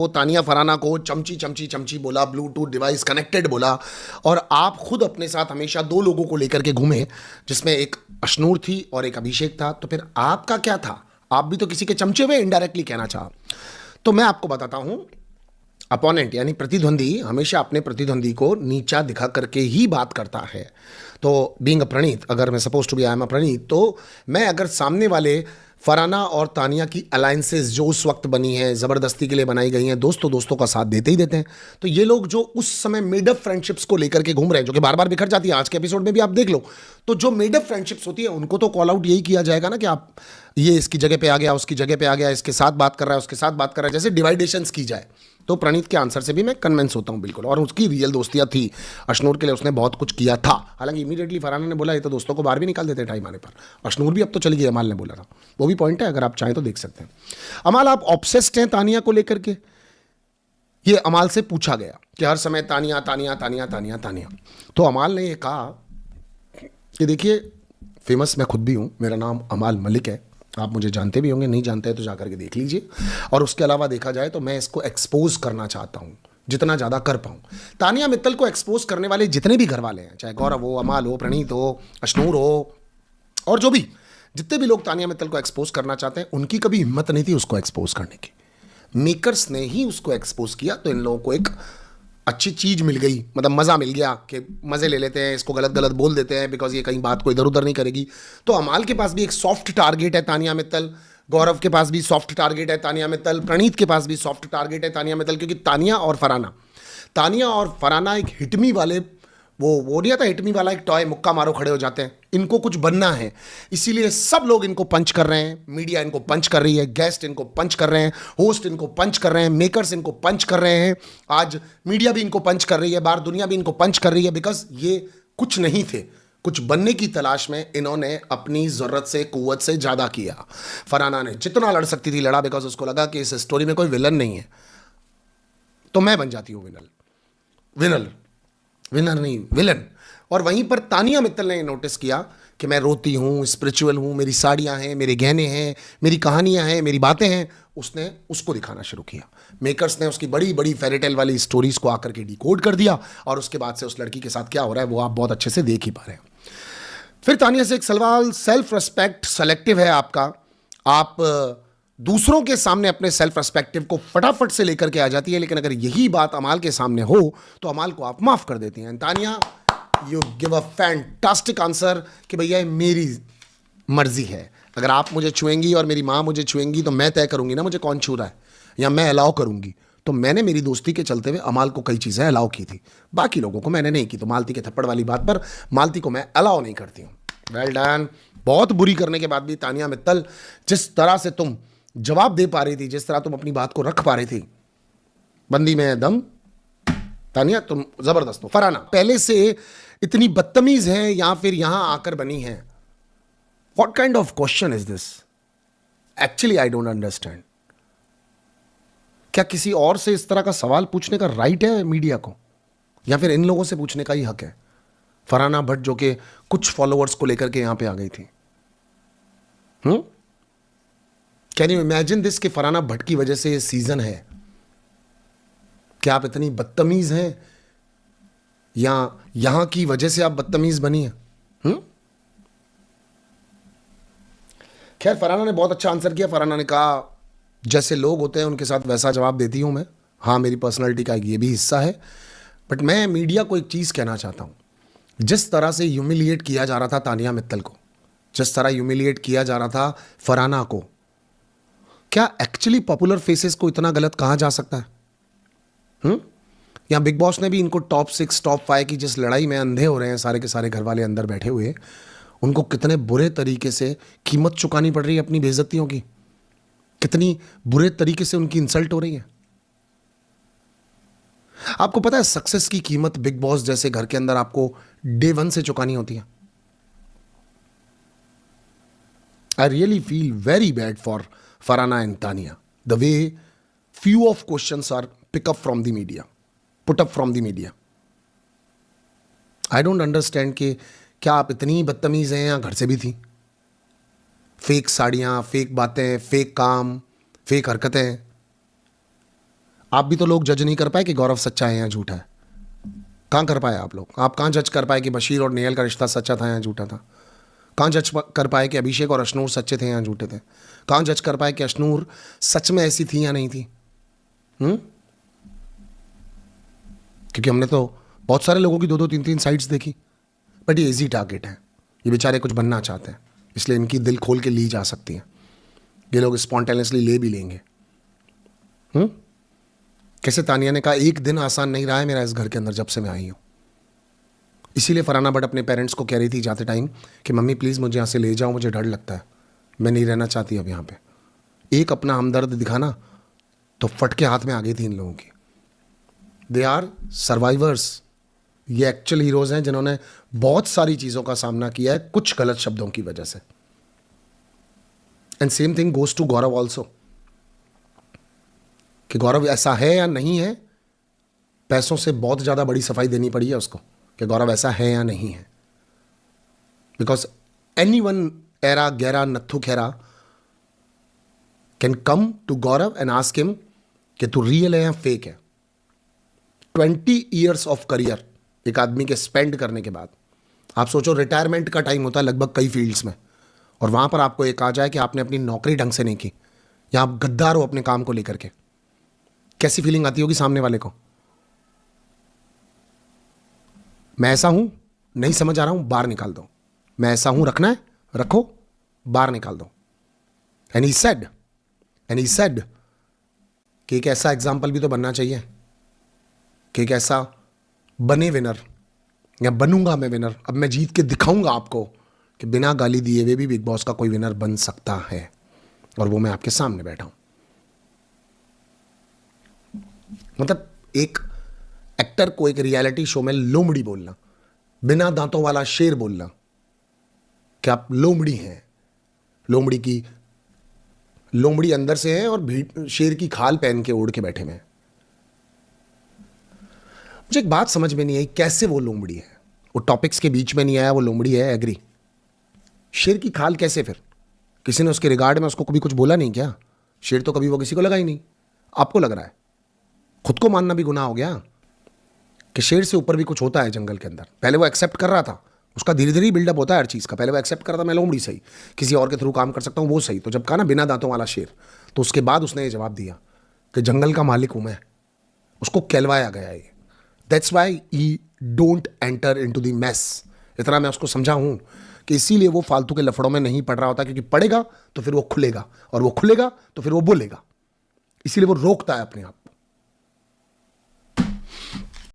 वो तानिया फराना को चमची चमची चमची बोला, ब्लूटूथ डिवाइस कनेक्टेड बोला, और आप खुद अपने साथ हमेशा दो लोगों को लेकर के घूमे, जिसमें एक अशनूर थी और एक अभिषेक था। तो फिर आपका क्या था? आप भी तो किसी के चमचे हुए, इनडायरेक्टली कहना चाहा। तो मैं आपको बताता हूं, अपोनेंट यानी प्रतिद्वंदी हमेशा अपने प्रतिद्वंदी को नीचा दिखा करके ही बात करता है। तो बीइंग अ प्रणीत, अगर मैं suppose to be I am a Praneet, तो मैं अगर सामने वाले फराना और तानिया की अलायंसेस जो उस वक्त बनी हैं, ज़बरदस्ती के लिए बनाई गई हैं, दोस्तों दोस्तों का साथ देते ही देते हैं। तो ये लोग जो उस समय मेडअप फ्रेंडशिप्स को लेकर के घूम रहे हैं, जो कि बार बार बिखर जाती है, आज के एपिसोड में भी आप देख लो, तो जो मेडअप फ्रेंडशिप्स होती है उनको तो कॉल आउट यही किया जाएगा ना कि आप, ये इसकी जगह पे आ गया, उसकी जगह पे आ गया, इसके साथ बात कर रहा है, उसके साथ बात कर रहा है, जैसे डिवाइडेशंस की जाए। तो प्रणीत के आंसर से भी मैं कन्विंस होता हूं बिल्कुल, और उसकी रियल दोस्तियां थी। अशनूर के लिए उसने बहुत कुछ किया था। हालांकि इमीडिएटली फरहाना ने बोला ये तो दोस्तों को बाहर भी निकाल देते टाइम आने पर। अशनूर भी अब तो चली गई, अमाल ने बोला था, वो भी पॉइंट है, अगर आप चाहें तो देख सकते हैं। अमाल, आप ऑब्सेस्ड हैं तानिया को लेकर के? ये अमाल से पूछा गया कि हर समय तानिया तानिया तानिया तानिया तानिया। तो अमाल ने ये कहा कि देखिए, फेमस मैं खुद भी हूं, मेरा नाम अमाल मलिक है, आप मुझे जानते भी होंगे, नहीं जानते हैं तो जाकर के देख लीजिए। और उसके अलावा देखा जाए तो मैं इसको एक्सपोज करना चाहता हूं, जितना ज़्यादा कर पाऊं। तानिया मित्तल को एक्सपोज करने वाले जितने भी घर वाले हैं, चाहे गौरव हो, अमाल हो, प्रणीत हो, अशनूर हो, और जो भी जितने भी लोग तानिया मित्तल को एक्सपोज करना चाहते हैं, उनकी कभी हिम्मत नहीं थी उसको एक्सपोज करने की। मेकर्स ने ही उसको एक्सपोज किया, तो इन लोगों को एक अच्छी चीज मिल गई, मतलब मजा मिल गया कि मजे ले लेते हैं, इसको गलत गलत बोल देते हैं, बिकॉज ये कहीं बात को इधर उधर नहीं करेगी। तो अमाल के पास भी एक सॉफ्ट टारगेट है तानिया मित्तल, गौरव के पास भी सॉफ्ट टारगेट है तानिया मित्तल, प्रणीत के पास भी सॉफ्ट टारगेट है तानिया मित्तल, क्योंकि तानिया और फराना एक हिटमी वाले, वो नहीं आता हिटमी वाला एक टॉय, मुक्का मारो खड़े हो जाते हैं, इनको कुछ बनना है, इसीलिए सब लोग इनको पंच कर रहे हैं। मीडिया इनको पंच कर रही है, गेस्ट इनको पंच कर रहे हैं, होस्ट इनको पंच कर रहे हैं, मेकर्स इनको पंच कर रहे हैं, आज मीडिया भी इनको पंच कर रही है, बाहर दुनिया भी इनको पंच कर रही है, बिकॉज ये कुछ नहीं थे, कुछ बनने की तलाश में इन्होंने अपनी जरूरत से, कुव्वत से ज्यादा किया। फराना ने जितना लड़ सकती थी लड़ा, बिकॉज उसको लगा कि इस स्टोरी में कोई विलन नहीं है, तो मैं बन जाती हूँ विनर नहीं, विलन। और वहीं पर तानिया मित्तल ने नोटिस किया कि मैं रोती हूँ, स्पिरिचुअल हूँ, मेरी साड़ियाँ हैं, मेरे गहने हैं, मेरी कहानियाँ हैं, मेरी बातें हैं, उसने उसको दिखाना शुरू किया। मेकर्स ने उसकी बड़ी बड़ी फेरीटेल वाली स्टोरीज को आकर के डिकोड कर दिया, और उसके बाद से उस लड़की के साथ क्या हो रहा है वो आप बहुत अच्छे से देख ही पा रहे हैं। फिर तानिया से एक सवाल, सेल्फ रेस्पेक्ट सेलेक्टिव है आपका, आप दूसरों के सामने अपने सेल्फ रेस्पेक्टिव को फटाफट से लेकर के आ जाती है, लेकिन अगर यही बात अमाल के सामने हो तो अमाल को आप माफ कर देती हैं। Tania, you give a fantastic answer कि भैया मेरी मर्जी है, अगर आप मुझे छुएंगी और मेरी माँ मुझे छुएंगी तो मैं तय करूंगी ना मुझे कौन छू रहा है, या मैं अलाउ करूंगी। तो मैंने मेरी दोस्ती के चलते हुए अमाल को कई चीज़ें अलाउ की थी, बाकी लोगों को मैंने नहीं की। तो मालती के थप्पड़ वाली बात पर मालती को मैं अलाउ नहीं करती हूँ। Well done. बहुत बुरी करने के बाद भी तानिया मित्तल, जिस तरह से तुम जवाब दे पा रही थी, जिस तरह तुम अपनी बात को रख पा रही थी, बंदी में दम। तानिया तुम जबरदस्त हो। फराना पहले से इतनी बदतमीज है या फिर यहां आकर बनी है? What kind of question is this? Actually I don't understand. क्या किसी और से इस तरह का सवाल पूछने का राइट है मीडिया को, या फिर इन लोगों से पूछने का ही हक है? फरहाना भट्ट जो कि कुछ फॉलोअर्स को लेकर के यहां पे आ गई थी। कैन यू इमेजिन दिस कि फरहाना भट्ट की वजह से ये सीजन है? क्या आप इतनी बदतमीज हैं, या यहां की वजह से आप बदतमीज बनी हैं? खैर, फरहाना ने बहुत अच्छा आंसर किया। फरहाना ने कहा जैसे लोग होते हैं उनके साथ वैसा जवाब देती हूं मैं। हाँ, मेरी पर्सनालिटी का ये भी हिस्सा है, बट मैं मीडिया को एक चीज कहना चाहता हूं। जिस तरह से ह्यूमिलिएट किया जा रहा था तानिया मित्तल को, जिस तरह ह्यूमिलिएट किया जा रहा था फरहाना को, क्या एक्चुअली पॉपुलर फेसेस को इतना गलत कहा जा सकता है? या बिग बॉस ने भी इनको टॉप 6 टॉप 5 की जिस लड़ाई में अंधे हो रहे हैं सारे के सारे घर वाले अंदर बैठे हुए, उनको कितने बुरे तरीके से कीमत चुकानी पड़ रही है अपनी बेइज्जतियों की, कितनी बुरे तरीके से उनकी इंसल्ट हो रही है। आपको पता है सक्सेस की कीमत बिग बॉस जैसे घर के अंदर आपको डे 1 से चुकानी होती है। I really feel very bad for Farhana and Tania, the way few of questions are pick up from the media, put up from the media. I don't understand कि क्या आप इतनी बदतमीज हैं या घर से भी थी? फेक साड़ियां, फेक बातें, फेक काम, फेक हरकतें, आप भी तो लोग जज नहीं कर पाए कि गौरव सच्चा है या झूठा है। कहाँ कर पाए आप लोग? आप कहाँ जज कर पाए कि बशीर और नेहल का रिश्ता सच्चा था या झूठा था? कहाँ जज कर पाए कि अभिषेक और अशनूर सच्चे थे या झूठे थे? कहाँ जज कर पाए कि अशनूर सच में ऐसी थी या नहीं थी? क्योंकि हमने तो बहुत सारे लोगों की दो दो तीन तीन साइड्स देखी। बट ये इजी टारगेट है, ये बेचारे कुछ बनना चाहते हैं, इसलिए इनकी दिल खोल के ली जा सकती है। ये लोग स्पॉन्टेनियसली ले भी लेंगे। कैसे तानिया ने कहा, एक दिन आसान नहीं रहा है मेरा इस घर के अंदर जब से मैं आई हूँ। इसीलिए फरहाना भट्ट अपने पेरेंट्स को कह रही थी जाते टाइम कि मम्मी प्लीज़ मुझे यहाँ से ले जाओ, मुझे डर लगता है, मैं नहीं रहना चाहती अब यहाँ पे। एक अपना हमदर्द दिखाना तो फटके हाथ में आ गई थी इन लोगों की। They are survivors. ये एक्चुअल हीरोज़ हैं जिन्होंने बहुत सारी चीज़ों का सामना किया है कुछ गलत शब्दों की वजह से। And same thing goes to Gaurav also, कि गौरव ऐसा है या नहीं है। पैसों से बहुत ज़्यादा बड़ी सफाई देनी पड़ी है उसको कि गौरव ऐसा है या नहीं है। बिकॉज एनी वन एरा गैरा नत्थु खेरा can come to Gaurav and ask him कि तू रियल है या फेक है। 20 ईयर्स ऑफ करियर एक आदमी के स्पेंड करने के बाद, आप सोचो रिटायरमेंट का टाइम होता है लगभग कई फील्ड्स में, और वहां पर आपको ये कहा जाए कि आपने अपनी नौकरी ढंग से नहीं की या आप गद्दार हो अपने काम को लेकर के, कैसी फीलिंग आती होगी सामने वाले को? मैं ऐसा हूं, नहीं समझ आ रहा हूं, बाहर निकाल दो। मैं ऐसा हूं, रखना है रखो, बाहर निकाल दो। एंड ही सेड कि एक ऐसा एग्जाम्पल भी तो बनना चाहिए कि एक ऐसा बने विनर, या बनूंगा मैं विनर, अब मैं जीत के दिखाऊंगा आपको कि बिना गाली दिए हुए भी बिग बॉस का कोई विनर बन सकता है, और वो मैं आपके सामने बैठा हूं। मतलब एक एक्टर को एक रियलिटी शो में लोमड़ी बोलना, बिना दांतों वाला शेर बोलना कि आप लोमड़ी हैं, लोमड़ी अंदर से है और शेर की खाल पहन के ओढ़ के बैठे हुए हैं। मुझे एक बात समझ में नहीं आई, कैसे वो लोमड़ी है? वो टॉपिक्स के बीच में नहीं आया, वो लोमड़ी है, एग्री। शेर की खाल कैसे? फिर किसी ने उसके रिगार्ड में उसको कभी कुछ बोला नहीं क्या? शेर तो कभी वो किसी को लगा ही नहीं। आपको लग रहा है? खुद को मानना भी गुनाह हो गया कि शेर से ऊपर भी कुछ होता है जंगल के अंदर। पहले वो एक्सेप्ट कर रहा था, उसका धीरे धीरे बिल्डअप होता है हर चीज़ का। पहले वो एक्सेप्ट कर रहा था मैं लोमड़ी सही, किसी और के थ्रू काम कर सकता हूँ वो सही। तो जब कहा ना बिना दांतों वाला शेर, तो उसके बाद उसने ये जवाब दिया कि जंगल का मालिक हूँ मैं। उसको कहलवाया गया ये। That's why he don't enter into the mess. इतना मैं उसको समझा हूँ कि इसीलिए वो फालतू के लफड़ों में नहीं पड़ रहा होता, क्योंकि पड़ेगा तो फिर वो खुलेगा, और वो खुलेगा तो फिर वो बोलेगा। इसीलिए वो रोकता है अपने आप